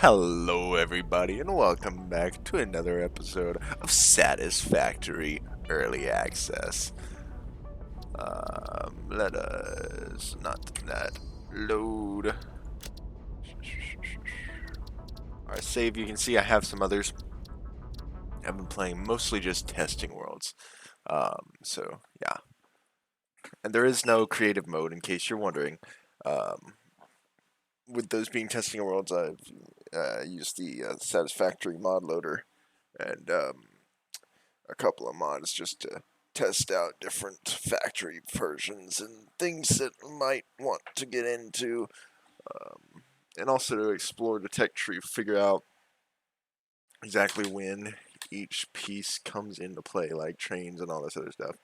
Hello, everybody, and welcome back to another episode of Satisfactory Early Access. Let us not that load. Alright, save. You can see I have some others. I've been playing mostly just testing worlds. So yeah, and there is no creative mode in case you're wondering. Um, with those being testing worlds, I've used the Satisfactory mod loader and a couple of mods just to test out different factory versions and things that we might want to get into, and also to explore the tech tree, figure out exactly when each piece comes into play, like trains and all this other stuff.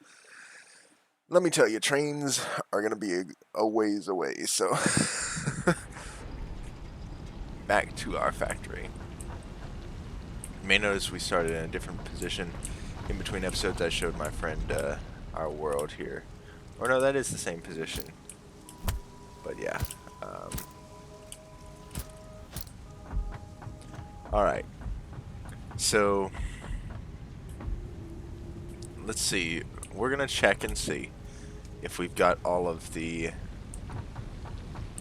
Let me tell you, trains are going to be a ways away, so back to our factory. You may notice we started in a different position. In between episodes, I showed my friend our world here. Or no, that is the same position. But yeah. Alright. So, let's see. We're going to check and see if we've got all of the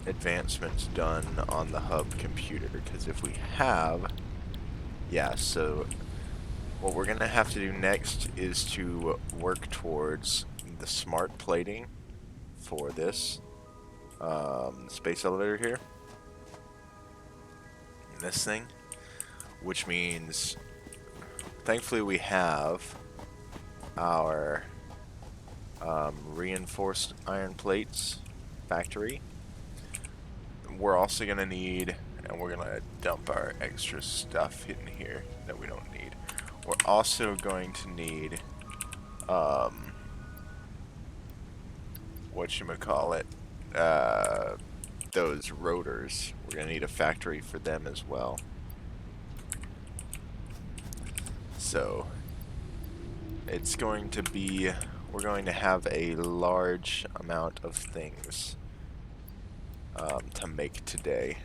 advancements done on the hub computer. Because if we have, yeah, so what we're going to have to do next is to work towards the smart plating for this space elevator here. This thing, which means thankfully we have our reinforced iron plates factory. We're also going to need, and we're going to dump our extra stuff in here that we don't need. We're also going to need whatchamacallit, those rotors. We're going to need a factory for them as well. So it's going to be, we're going to have a large amount of things to make today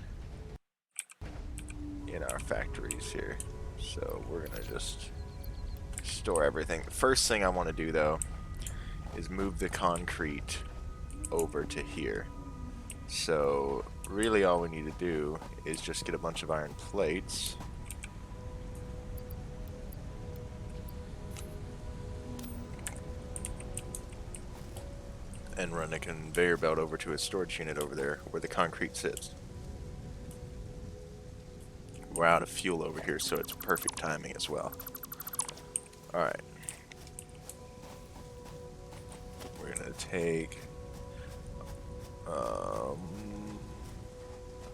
in our factories here. So we're going to just store everything. The first thing I want to do though is move the concrete over to here. So really all we need to do is just get a bunch of iron plates. And run a conveyor belt over to a storage unit over there where the concrete sits. We're out of fuel over here, so it's perfect timing as well. Alright. We're gonna take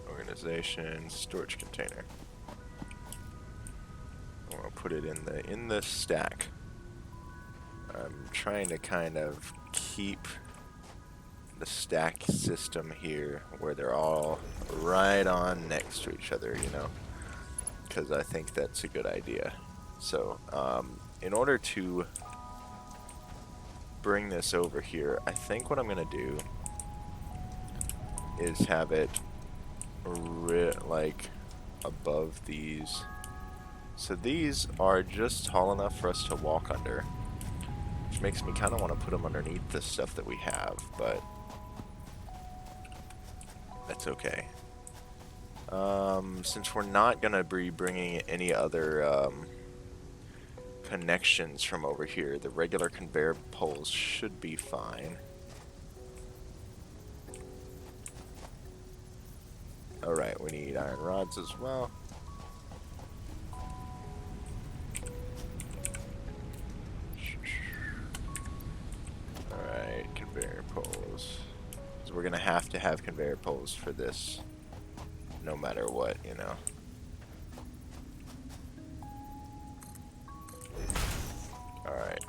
organization storage container. I'm gonna put it in the stack. I'm trying to kind of keep the stack system here where they're all right on next to each other, you know, because I think that's a good idea. So in order to bring this over here, I think what I'm gonna do is have it like above these. So these are just tall enough for us to walk under, which makes me kind of want to put them underneath the stuff that we have, but that's okay. Since we're not going to be bringing any other connections from over here, the regular conveyor poles should be fine. Alright, we need iron rods as well. Alright, conveyor poles. We're gonna have to have conveyor poles for this, no matter what, you know. Alright.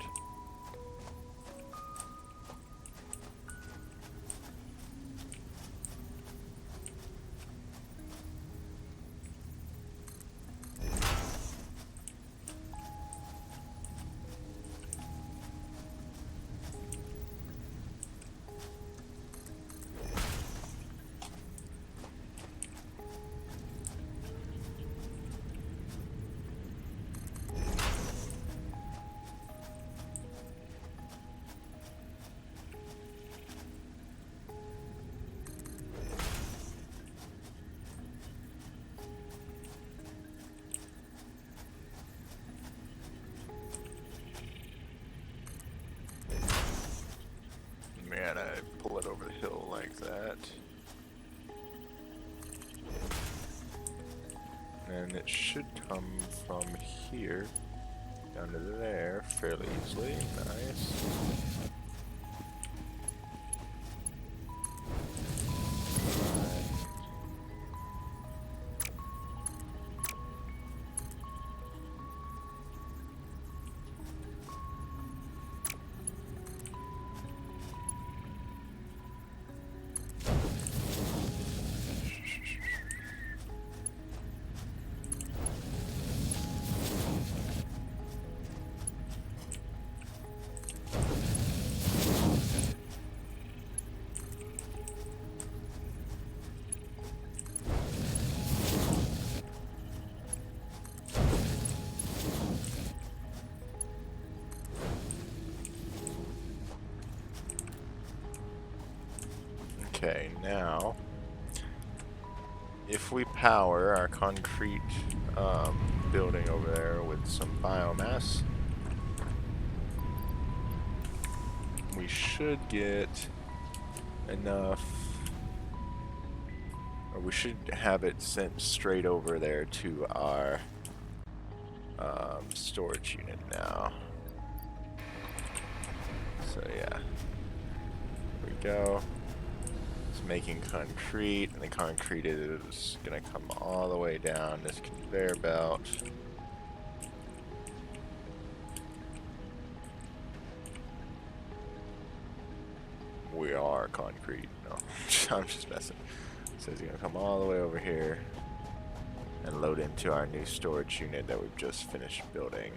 And it should come from here down to there fairly easily. Nice. Okay, now, if we power our concrete building over there with some biomass, we should get enough, or we should have it sent straight over there to our storage unit now. So yeah, here we go. It's making concrete, and the concrete is gonna come all the way down this conveyor belt. We are concrete. No, I'm just messing. So it's gonna come all the way over here and load into our new storage unit that we've just finished building.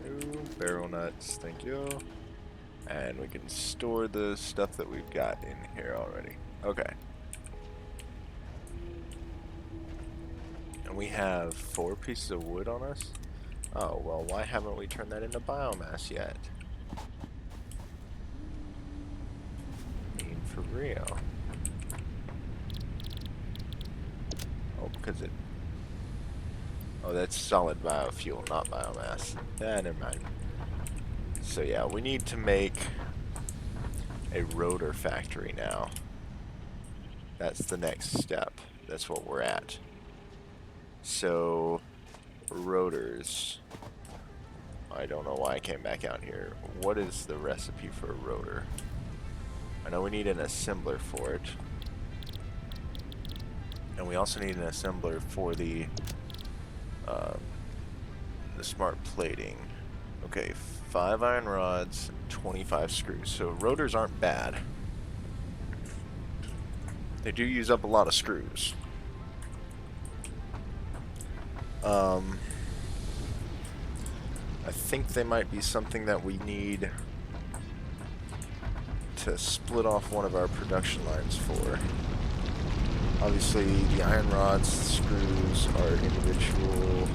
Ooh, barrel nuts, thank you. And we can store the stuff that we've got in here already. Okay. And we have 4 pieces of wood on us? Oh, well, why haven't we turned that into biomass yet? I mean, for real. Oh, because it... Oh, that's solid biofuel, not biomass. Never mind. So yeah, we need to make a rotor factory now. That's the next step. That's what we're at. So, rotors. I don't know why I came back out here. What is the recipe for a rotor? I know we need an assembler for it. And we also need an assembler for the smart plating. Okay, 5 iron rods, 25 screws. So rotors aren't bad. They do use up a lot of screws. I think they might be something that we need to split off one of our production lines for. Obviously, the iron rods, the screws are individual.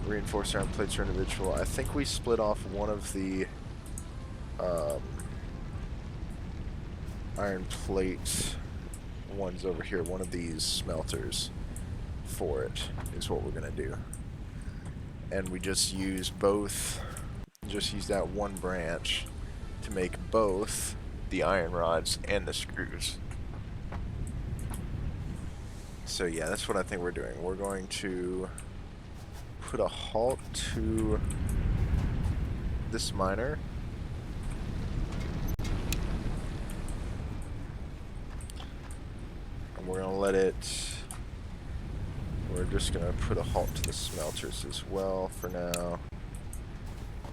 Reinforced iron plates are individual. I think we split off one of the iron plate ones over here, one of these smelters for it is what we're gonna do. And we just use both, just use that one branch to make both the iron rods and the screws. So yeah, that's what I think we're doing. We're going to put a halt to this miner. And we're going to let it... We're just going to put a halt to the smelters as well for now.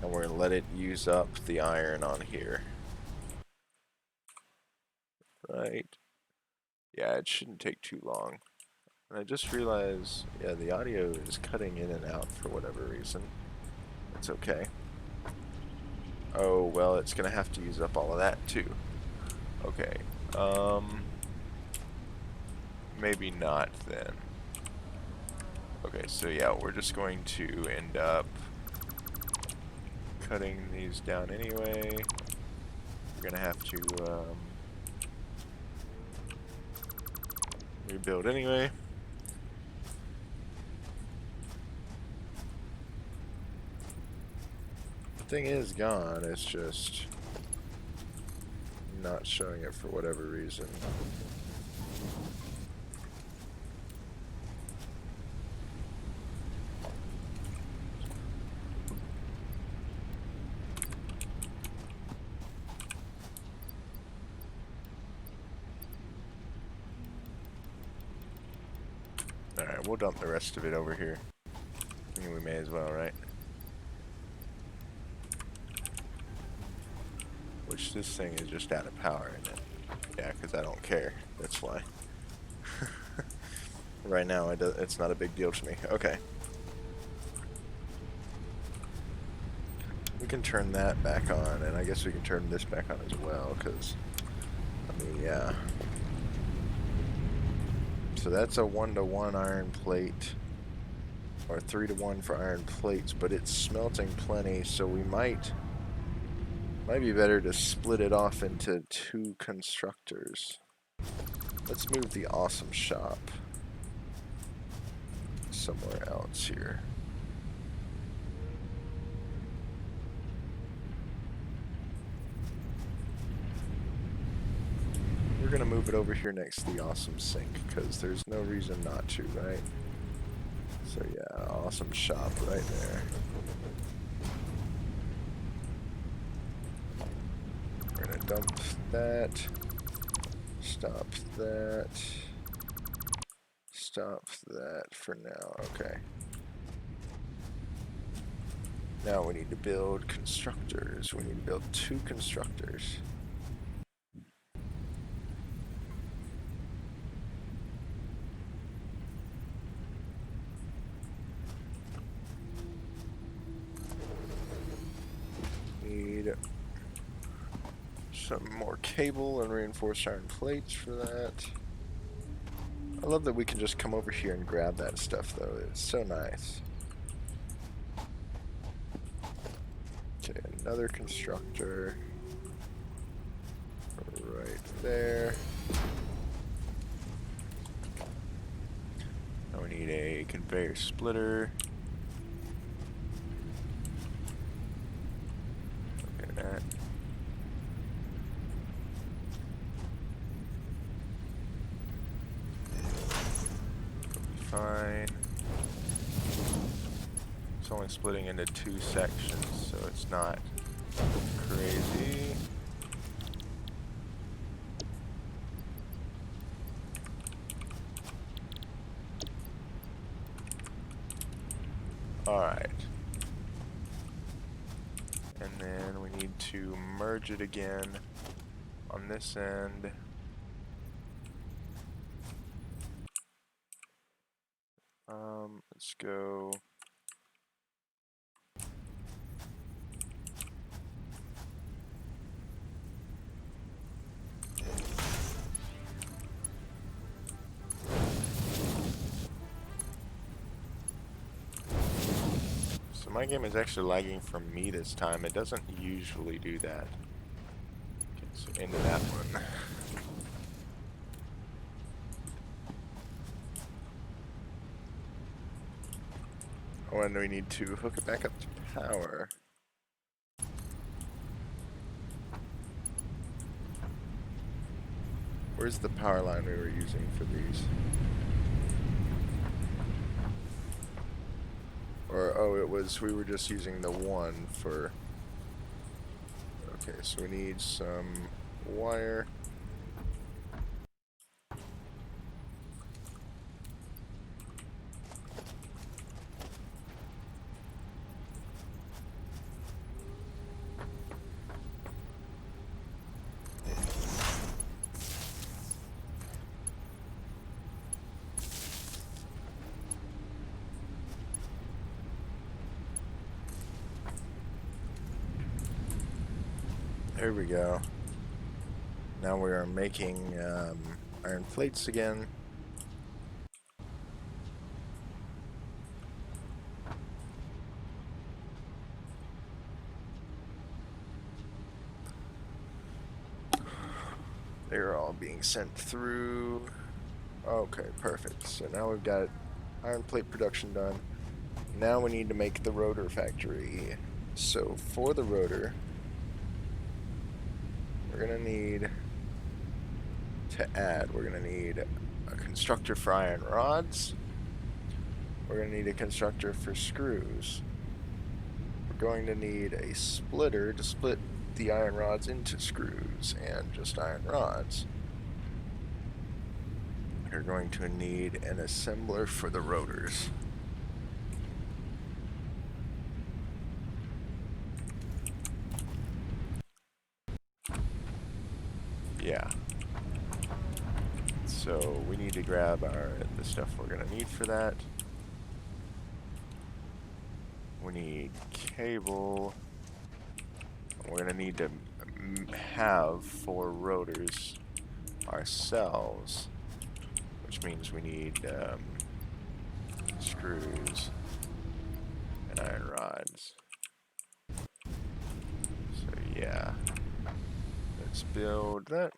And we're going to let it use up the iron on here. Right. Yeah, it shouldn't take too long. And I just realized, yeah, the audio is cutting in and out for whatever reason. It's okay. Oh, well, it's gonna have to use up all of that too. Okay. Maybe not then. Okay, so yeah, we're just going to end up cutting these down anyway. We're gonna have to rebuild anyway. The thing is gone, it's just not showing it for whatever reason. Alright, we'll dump the rest of it over here. I mean, we may as well, right? Which this thing is just out of power in it. Yeah, because I don't care. That's why. Right now, it's not a big deal to me. Okay. We can turn that back on, and I guess we can turn this back on as well, because, I mean, yeah. So that's a 1-to-1 iron plate, or 3-to-1 for iron plates, but it's smelting plenty, so we might be better to split it off into 2 constructors. Let's move the awesome shop somewhere else here. We're gonna move it over here next to the awesome sink, because there's no reason not to, right? So yeah, awesome shop right there. We're gonna dump that. Stop that. Stop that for now, okay. Now we need to build constructors. We need to build 2 constructors. Need some more cable and reinforced iron plates for that. I love that we can just come over here and grab that stuff, though. It's so nice. Okay, another constructor right there. Now we need a conveyor splitter. Okay, that. Fine. It's only splitting into 2 sections, so it's not crazy. Alright. And then we need to merge it again on this end. Let's go. So my game is actually lagging from me this time. It doesn't usually do that. Okay, so into that one. Oh, and we need to hook it back up to power. Where's the power line we were using for these? Or, oh, it was, we were just using the one for... Okay, so we need some wire. There we go. Now we are making iron plates again. They're all being sent through. Okay, perfect. So now we've got iron plate production done. Now we need to make the rotor factory. So for the rotor, we're gonna need to add, we're gonna need a constructor for iron rods. We're gonna need a constructor for screws. We're going to need a splitter to split the iron rods into screws and just iron rods. You're going to need an assembler for the rotors. Yeah. So we need to grab the stuff we're gonna need for that. We need cable. We're gonna need to have 4 rotors ourselves, which means we need screws and iron rods. So yeah, let's build that.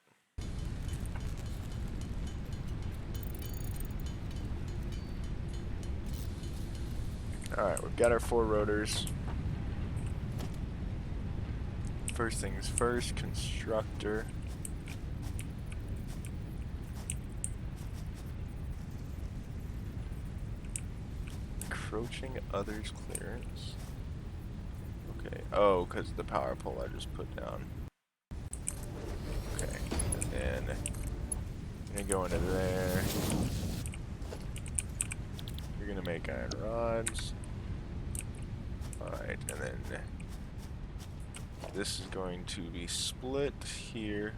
Alright, we've got our 4 rotors. First things first, constructor. Encroaching others clearance. Okay, oh, because the power pole I just put down. Okay, and then I'm gonna go into there. You're gonna make iron rods. Alright, and then this is going to be split here.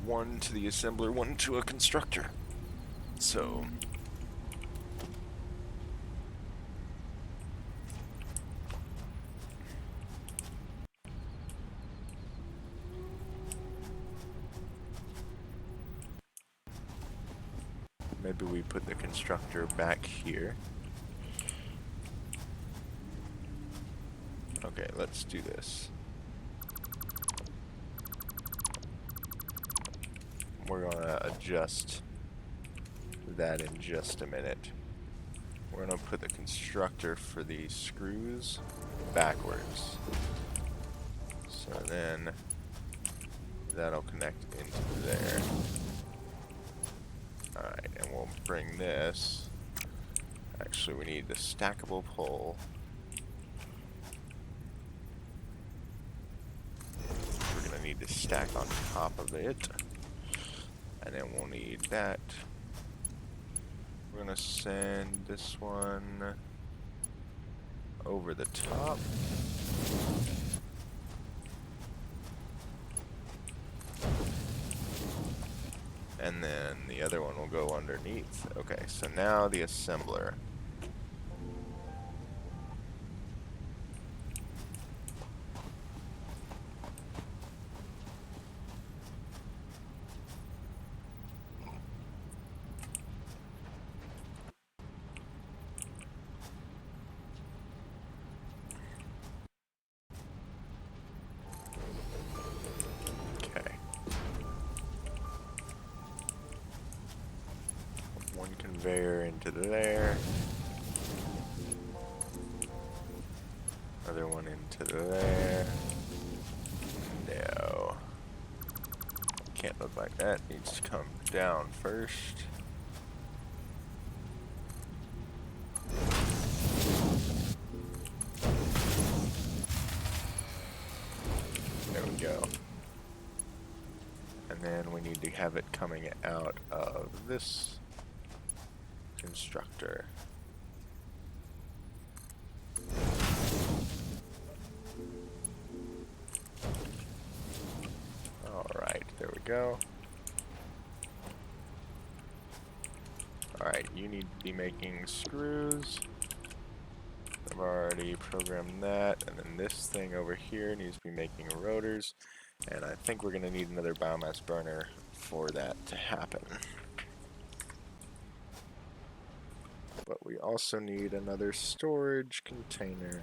One to the assembler, one to a constructor. So maybe we put the constructor back here. Okay, let's do this. We're gonna adjust that in just a minute. We're gonna put the constructor for the screws backwards. So then that'll connect into there. Alright, and we'll bring this. Actually, we need the stackable pole. We're gonna need to stack on top of it. And then we'll need that. We're gonna send this one over the top. And then the other one will go underneath. Okay, so now the assembler. Okay. One conveyor into there. Other one into there. No. Can't look like that. Needs to come down first. There we go. And then we need to have it coming out of this constructor. Alright, there we go. Alright, you need to be making screws. I've already programmed that, and then this thing over here needs to be making rotors, and I think we're going to need another biomass burner for that to happen. But we also need another storage container.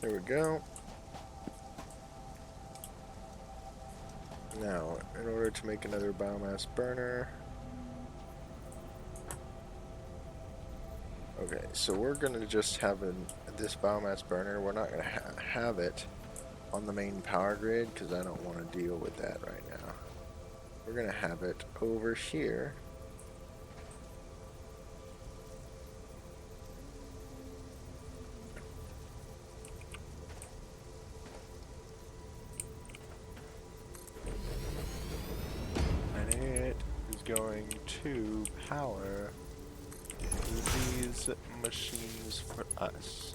There we go. Now, in order to make another biomass burner... Okay, so we're going to just have this biomass burner. We're not going to have it on the main power grid because I don't want to deal with that right now. We're going to have it over here. And it is going to power these machines for us.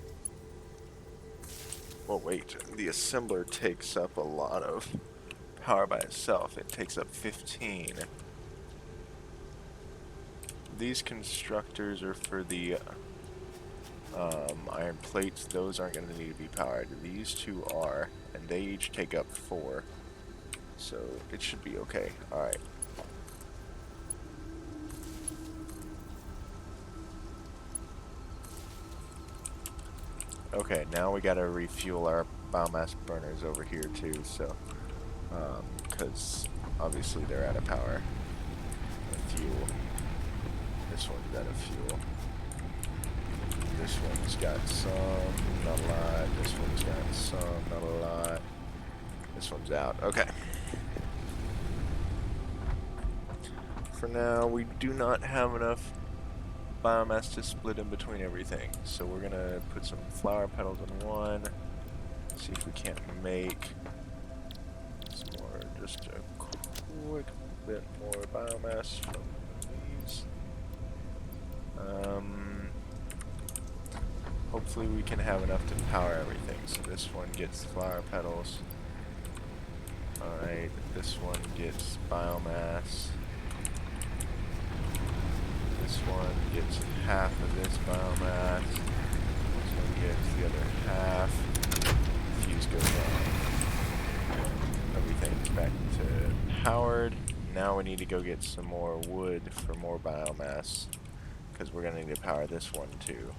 Well, wait, the assembler takes up a lot of power by itself. It takes up 15. These constructors are for the iron plates. Those aren't going to need to be powered. These two are, and they each take up 4. So it should be okay. Alright. Okay, now we gotta refuel our biomass burners over here too, so, because obviously they're out of power and fuel. This one's out of fuel. This one's got some, not a lot. This one's got some, not a lot. This one's out. Okay. For now, we do not have enough biomass to split in between everything, so we're gonna put some flower petals in one, see if we can't make some more, just a quick bit more biomass from these. Hopefully we can have enough to power everything. So this one gets flower petals. Alright, this one gets biomass. This one gets half of this biomass. This one gets the other half. Fuse goes on. Everything's back to powered. Now we need to go get some more wood for more biomass, because we're going to need to power this one too.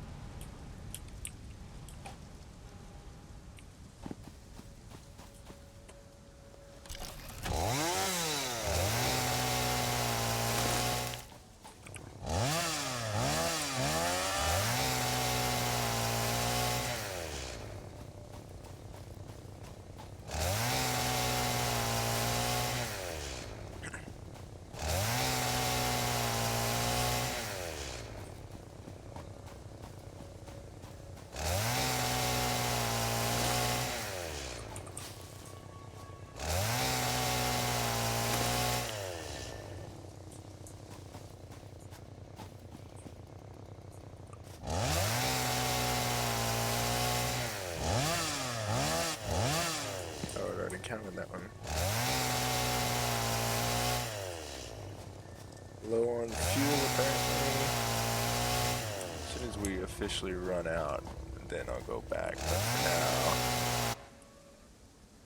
Counted that one. Low on fuel apparently. As soon as we officially run out, then I'll go back. But for now,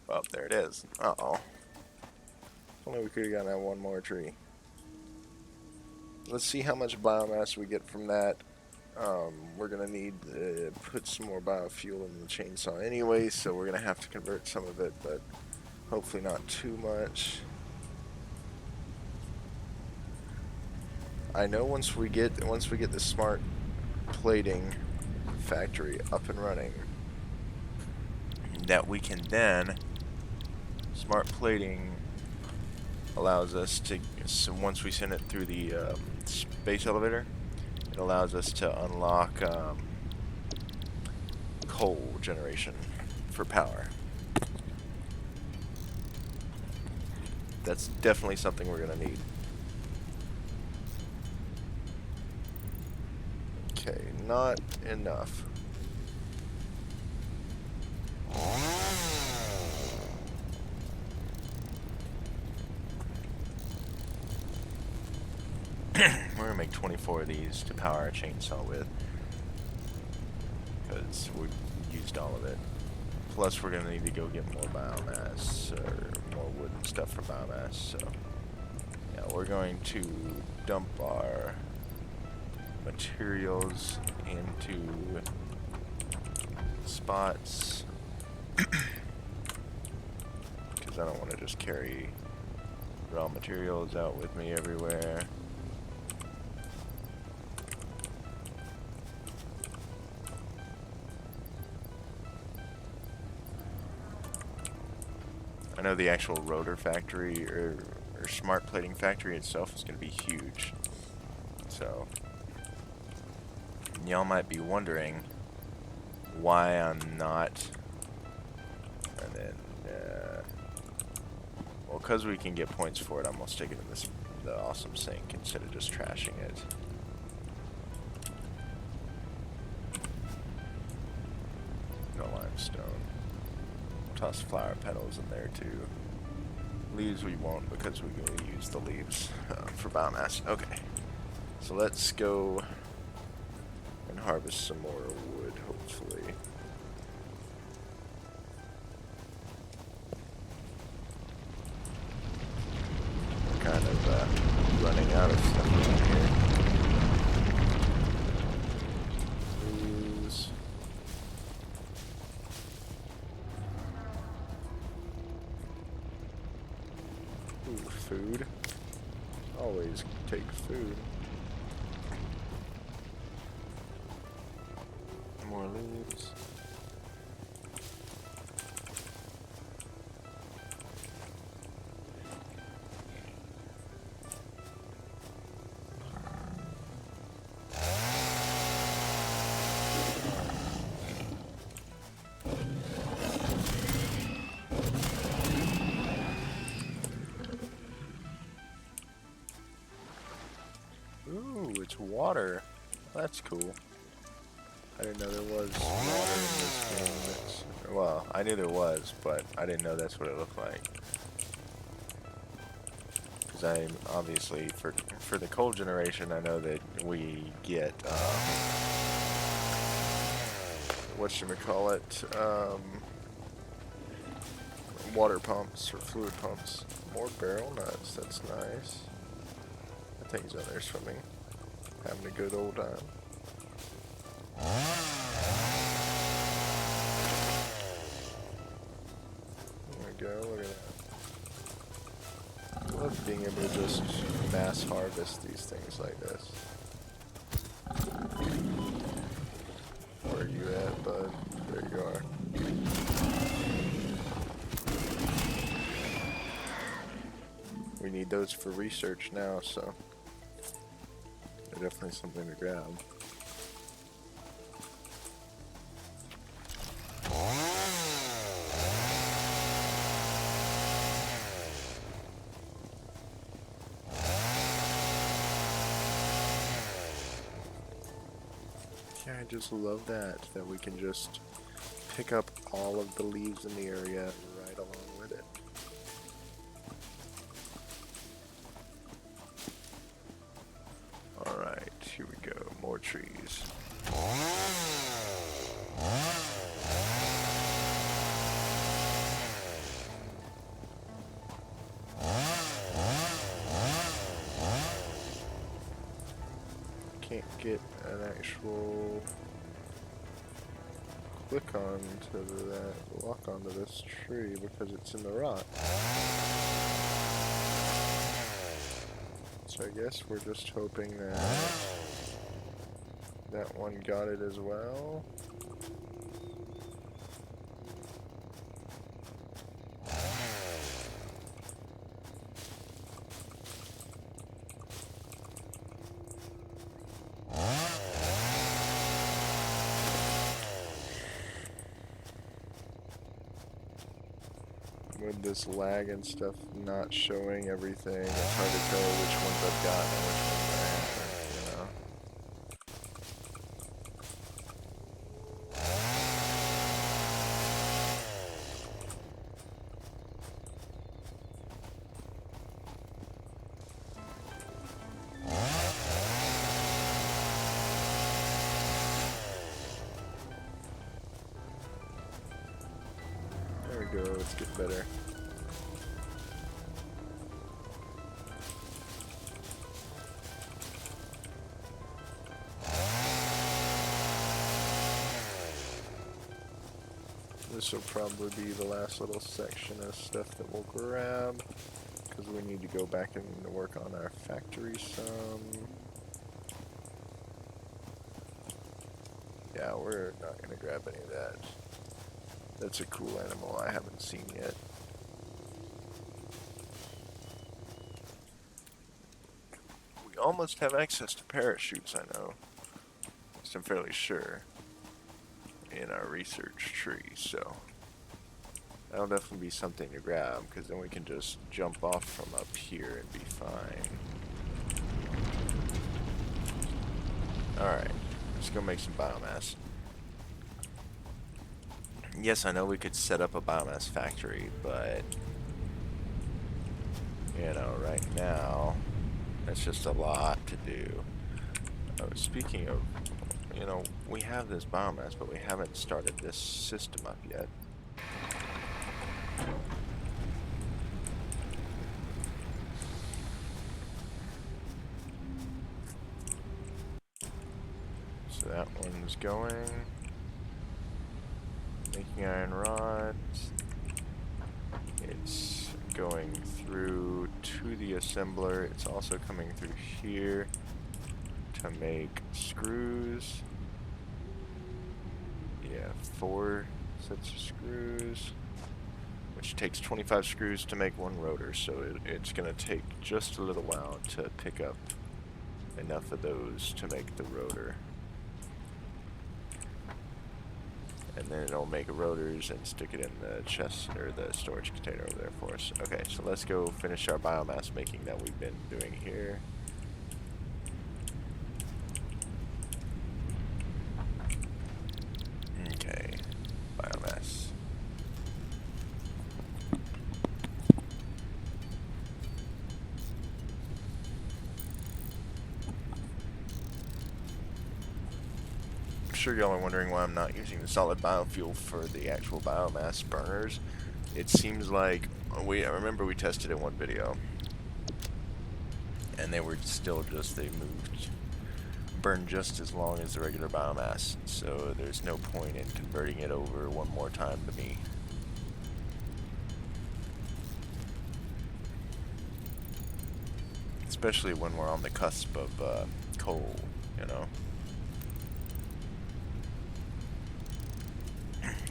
well, there it is. Uh-oh. Only we could have gotten that one more tree. Let's see how much biomass we get from that. We're gonna need to put some more biofuel in the chainsaw anyway, so we're gonna have to convert some of it, but hopefully not too much. I know once we get the smart plating factory up and running, that we can then, smart plating allows us to, so once we send it through the space elevator, it allows us to unlock coal generation for power. That's definitely something we're gonna need. Okay, not enough. We're gonna make 24 of these to power our chainsaw with, because we used all of it. Plus, we're gonna need to go get more biomass, or more wood and stuff for biomass, so yeah, we're going to dump our materials into spots Because I don't want to just carry raw materials out with me everywhere. I know the actual rotor factory or smart plating factory itself is going to be huge. So, y'all might be wondering why I'm not. And then, well, because we can get points for it, I'm going to stick it in the awesome sink instead of just trashing it. No limestone. Toss flower petals in there too. Leaves we won't because we will use the leaves for biomass. Okay, so let's go and harvest some more wood, hopefully. We're kind of running out of stuff around here. Leaves. Ooh, food. Always take food. More leaves. Ooh, it's water. That's cool. I didn't know there was water in this game. Well, I knew there was, but I didn't know that's what it looked like. Because I obviously, for the cold generation, I know that we get whatchamacallit, water pumps or fluid pumps. More barrel nuts. That's nice. That thing's out there swimming, having a good old time. There we go, look at that. I love being able to just mass harvest these things like this. Where are you at, bud? There you are. We need those for research now, so they're definitely something to grab. Yeah, I just love that we can just pick up all of the leaves in the area right along with it. Alright, here we go, more trees. Can't get an actual click onto that, lock onto this tree because it's in the rock. So I guess we're just hoping that that one got it as well. With this lag and stuff not showing everything, it's hard to tell which ones I've got and which ones I haven't, you know? There we go, let's get better. This will probably be the last little section of stuff that we'll grab, because we need to go back and work on our factory some. Yeah, we're not going to grab any of that. That's a cool animal I haven't seen yet. We almost have access to parachutes, I know. I'm fairly sure. In our research tree, so that'll definitely be something to grab, because then we can just jump off from up here and be fine. Alright, let's go make some biomass. Yes, I know we could set up a biomass factory, but you know, right now that's just a lot to do. Speaking of, you know, we have this biomass, but we haven't started this system up yet. So that one's going. Making iron rods. It's going through to the assembler. It's also coming through here to make screws. Yeah, 4 sets of screws, which takes 25 screws to make one rotor, so it's going to take just a little while to pick up enough of those to make the rotor. And then it'll make rotors and stick it in the chest or the storage container over there for us. Okay, so let's go finish our biomass making that we've been doing here. Okay, biomass. I'm sure y'all are wondering why I'm not using the solid biofuel for the actual biomass burners. It seems like I remember we tested in one video, and they were still just, they burned just as long as the regular biomass, so there's no point in converting it over one more time to me. Especially when we're on the cusp of coal, you know.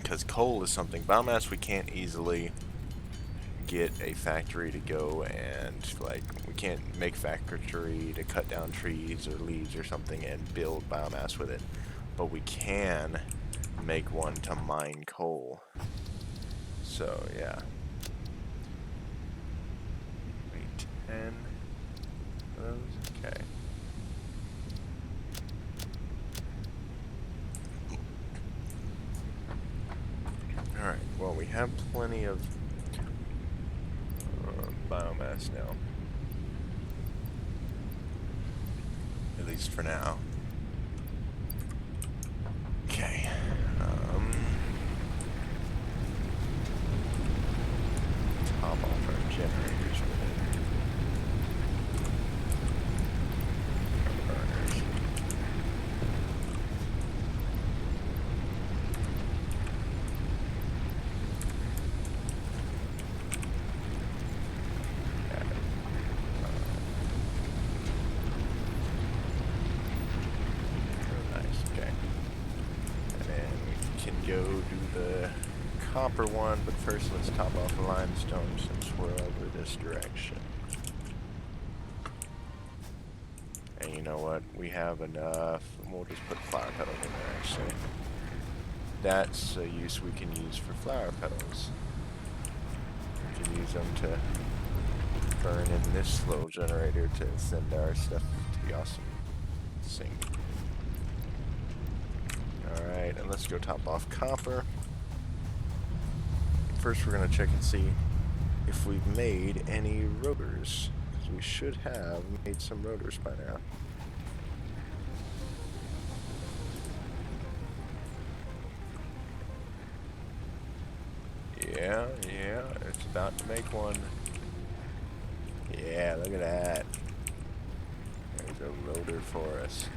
Because coal is something, biomass we can't easily get a factory to go and, like, we can't make factory to cut down trees or leaves or something and build biomass with it, but we can make one to mine coal. So yeah, 10 of those. Okay. Alright, well, we have plenty of biomass now. At least for now. Okay. Top off our generators with it. Our burners. Go do the copper one, but first let's top off the limestone since we're over this direction. And you know what? We have enough, and we'll just put flower petals in there actually. That's a use we can use for flower petals. We can use them to burn in this little generator to send our stuff to the awesome sink. Alright, and let's go top off copper. First we're going to check and see if we've made any rotors. Because we should have made some rotors by now. Yeah, it's about to make one. Yeah, look at that. There's a rotor for us.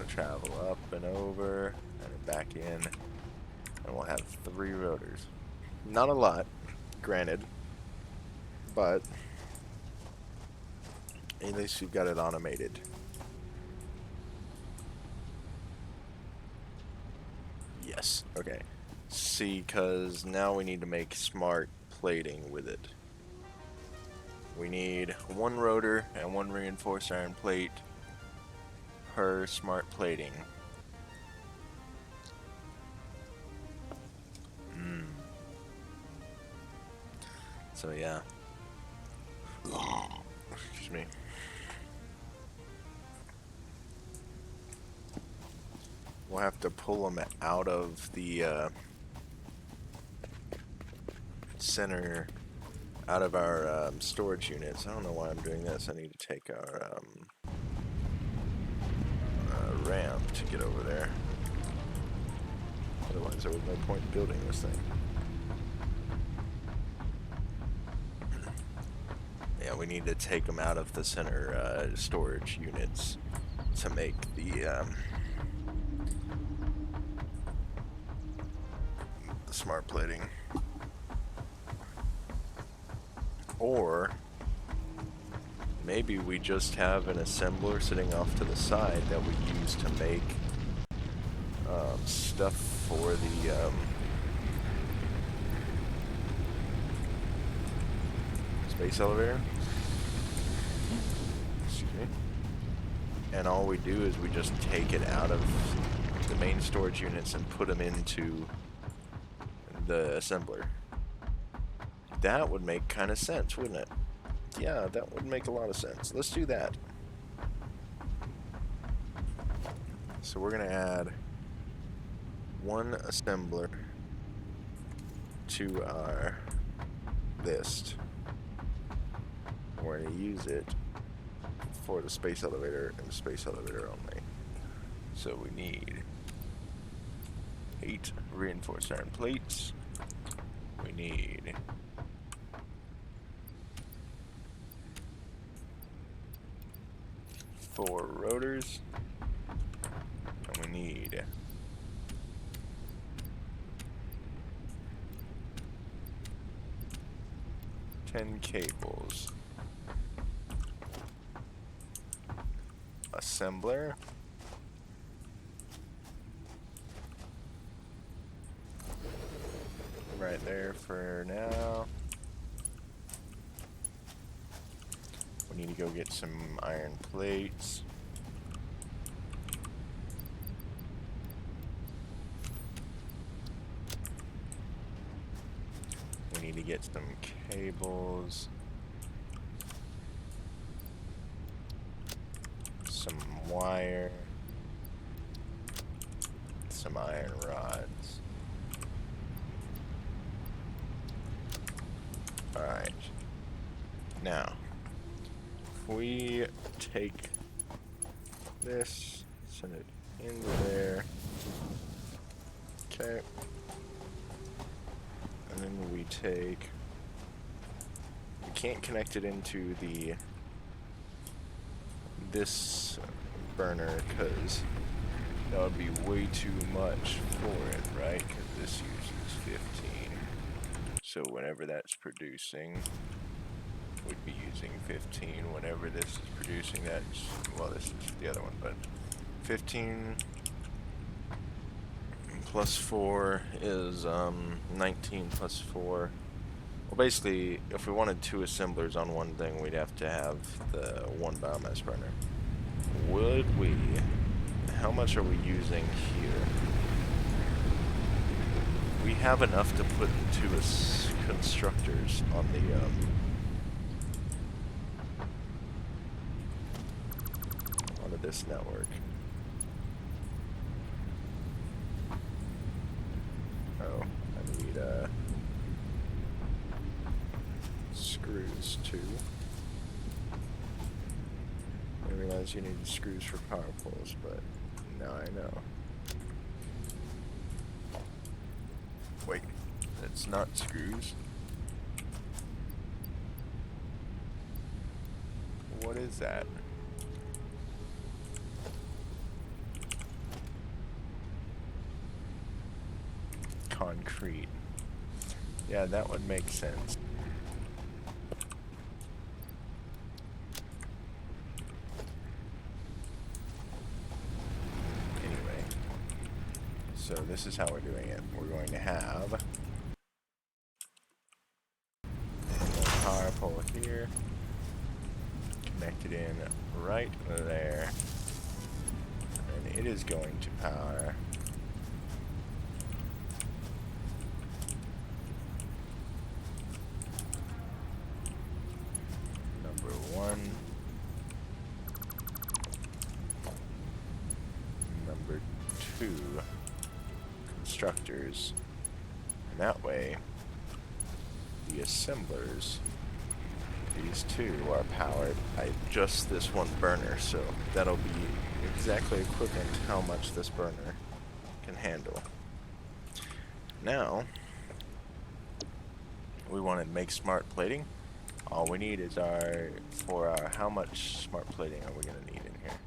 Travel up and over and back in. And we'll have 3 rotors. Not a lot, granted, but at least we've got it automated. Yes, okay. See, because now we need to make smart plating with it. We need 1 rotor and 1 reinforced iron plate per smart plating. So yeah. Excuse me. We'll have to pull them out of the center, out of our storage units. I don't know why I'm doing this. I need to take our ramp to get over there. Otherwise, there was no point building this thing. Yeah, we need to take them out of the center storage units to make the smart plating. Or maybe we just have an assembler sitting off to the side that we use to make stuff for the space elevator. Excuse me. And all we do is we just take it out of the main storage units and put them into the assembler. That would make kind of sense, wouldn't it? Yeah, that would make a lot of sense. Let's do that. So we're going to add 1 assembler to our list. We're going to use it for the space elevator and the space elevator only. So we need 8 reinforced iron plates. We need 4 rotors. And we need 10 cables. Assembler. Right there for now. We need to go get some iron plates. We need to get some cables. Some wire. Some iron rods. Alright. Now, if we take this, send it into there. Okay. And then we take... We can't connect it into this burner because that would be way too much for it, right? Because this uses 15. So whenever that's producing, we'd be using 15. Whenever this is producing, that's, well, this is the other one, but 15 plus 4 is 19 plus 4. Well, basically, if we wanted 2 assemblers on one thing, we'd have to have the 1 biomass burner. Would we? How much are we using here? We have enough to put 2 constructors on the onto this network. Oh, I need screws too. I realize you need screws for power poles, but now I know. Wait, it's not screws. What is that? concrete. Yeah, that would make sense. Anyway, so this is how we're doing it. We're going to have a power pole here, connected in right there, and it is going to power number 1, number 2 constructors, and that way the assemblers, these two, are powered by just this one burner, so that'll be exactly equivalent to how much this burner can handle. Now, we want to make smart plating. All we need is how much smart plating are we going to need in here?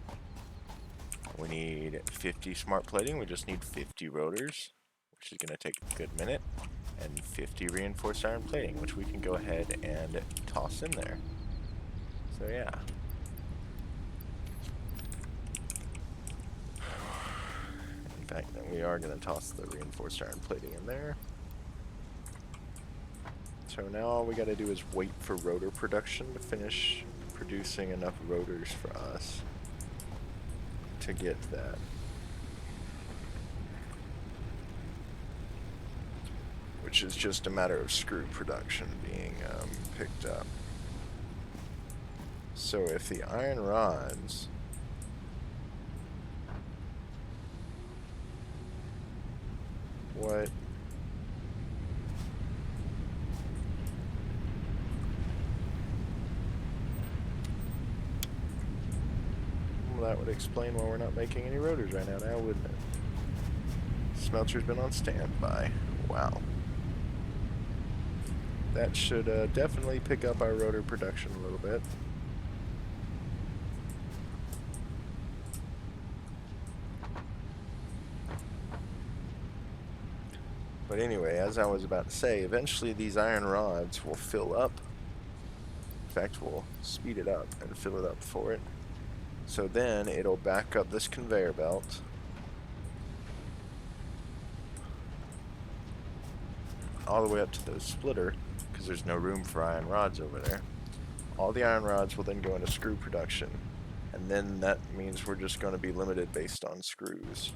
We need 50 smart plating, we just need 50 rotors, which is going to take a good minute, and 50 reinforced iron plating, which we can go ahead and toss in there. So yeah. In fact, we are going to toss the reinforced iron plating in there. So now all we got to do is wait for rotor production to finish producing enough rotors for us to get that. Which is just a matter of screw production being picked up. So if the iron rods what well, that would explain why we're not making any rotors right now, wouldn't it? Smelter's been on standby. Wow. That should definitely pick up our rotor production a little bit. But anyway, as I was about to say, eventually these iron rods will fill up. In fact, we'll speed it up and fill it up for it. So then it'll back up this conveyor belt. All the way up to the splitter, because there's no room for iron rods over there. All the iron rods will then go into screw production, and then that means we're just going to be limited based on screws.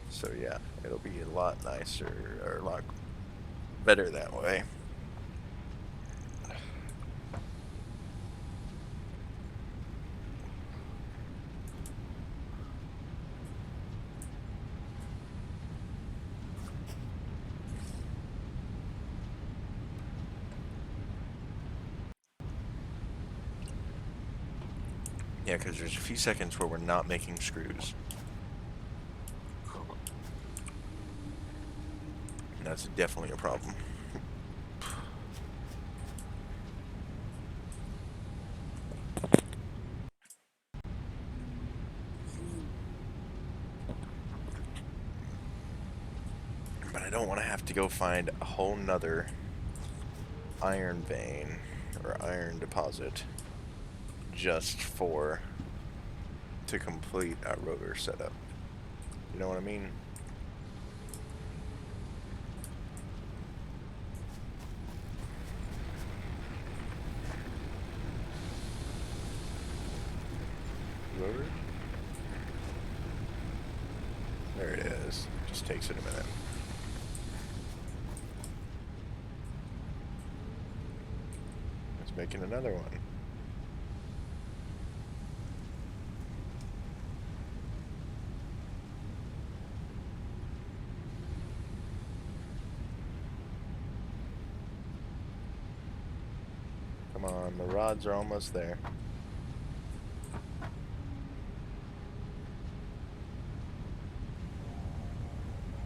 So yeah, it'll be a lot nicer, or a lot better that way. Yeah, because there's a few seconds where we're not making screws. And that's definitely a problem. But I don't want to have to go find a whole nother iron vein or iron deposit just to complete our rotor setup. You know what I mean? Rotor? There it is. Just takes it a minute. It's making another one. Come on, the rods are almost there.